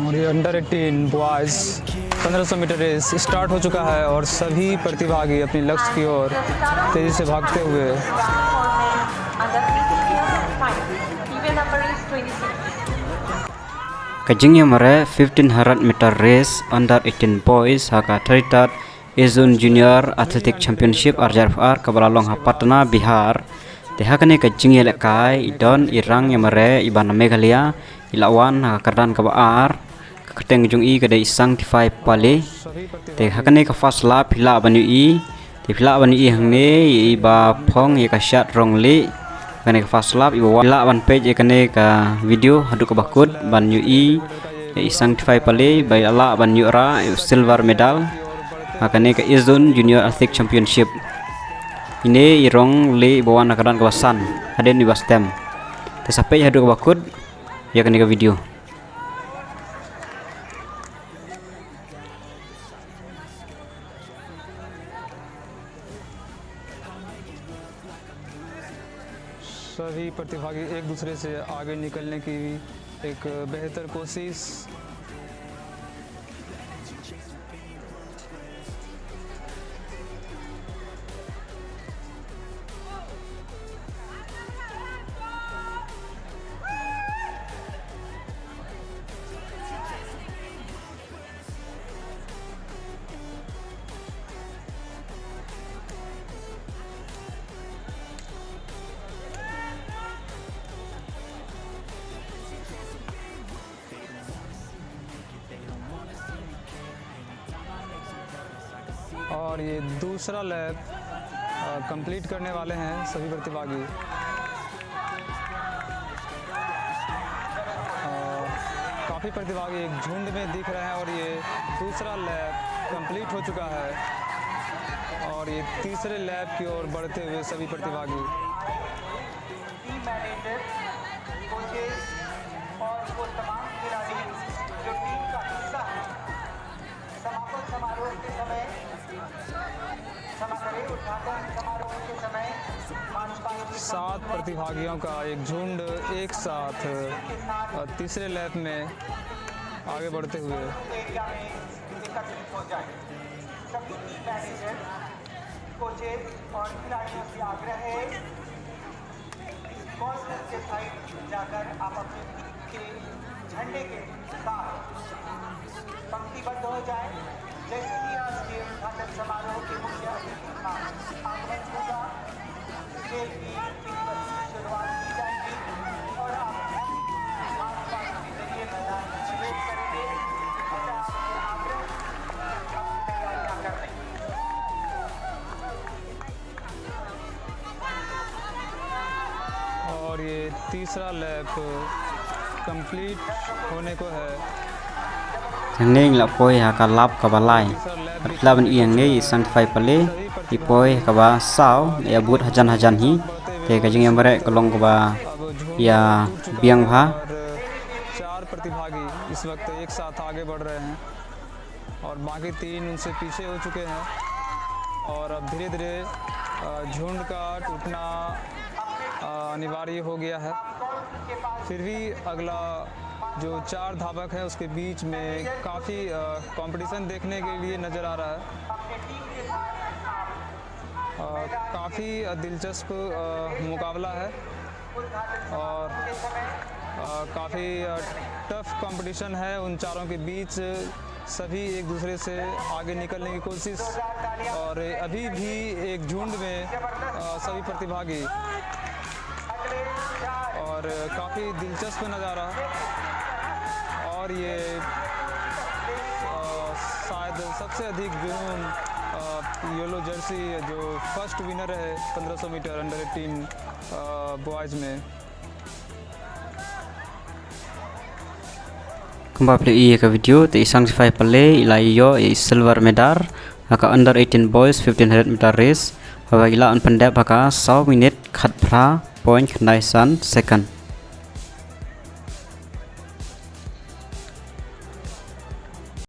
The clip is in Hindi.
और ये under 18 boys 1500 metre race start हो चुका है और सभी प्रतिभागी अपने लक्ष्य की ओर तेज़ी से भागते हुए Kajingnya mere 1500 meter race under 18 boys haka third Asian Junior Athletic Championship RJFR Kabalalong Patna Bihar tehakane kajingnya lekai idon irang yang mere ibana Meghalaya ilawan haka kardan kabar keteng jung I kada isang tifai pale tehakane ka first lap hila banu I hila banu I hangne iba phong ya kasyat rongli kane first lap iba wala ban page kane ka video hadu ka bakut ban UI isang tifai pale by ala ban yura silver medal kane ka Asian Junior Athletic Championship ini irong le bawan nakadan kawasan haden di bastem te sampai hadu ka bakut ya kane ka video सभी प्रतिभागी एक दूसरे से आगे निकलने की एक बेहतर कोशिश और ये दूसरा लैप कंप्लीट करने वाले हैं सभी प्रतिभागी। काफ़ी प्रतिभागी एक झुंड में दिख रहे हैं और ये दूसरा लैप कंप्लीट हो चुका है और ये तीसरे लैप की ओर बढ़ते हुए सभी प्रतिभागी सात प्रतिभागियों का एक झुंड एक साथ तीसरे लैप में आगे बढ़ते हुए झंडे के साथ पंक्तिबद्ध हो जाए जैसे कि आज के उद्घाटन समारोह के मुख्य अतिथि का आगमन होगा। खेल की शुरुआत की जाएगी और आप आसपास के जरिए मैदान में प्रवेश करेंगे और आपसे आग्रह तैयारियां कर रहे हैं। और ये तीसरा लैप कंप्लीट होने को है। Neng la poi haka lap ka balai laban iang ngai sang fai pale i poi ka ba sao ya but hajan hi te ka jing yamare kolong ka ba ya biang bha चार प्रतिभागी इस वक्त एक साथ आगे बढ़ रहे हैं और बाकी तीन उनसे पीछे हो चुके हैं और अब धीरे धीरे झुंड का टूटना अनिवार्य हो गया है। फिर भी अगला जो चार धावक है उसके बीच में काफ़ी कंपटीशन देखने के लिए नज़र आ रहा है। काफ़ी दिलचस्प मुकाबला है और काफ़ी टफ कंपटीशन है उन चारों के बीच। सभी एक दूसरे से आगे निकलने की कोशिश और अभी भी एक झुंड में सभी प्रतिभागी और काफ़ी दिलचस्प नज़ारा और ये शायद सबसे अधिक जुनून येलो जर्सी जो फर्स्ट विनर है 1500 मीटर अंडर 18 बॉयज़ में। kembali iya ka video te isang fai pale ilai yo silver medal haka under 18 boys 1500 meter race haka ila on pendek haka 1 minute khat pra point 9 second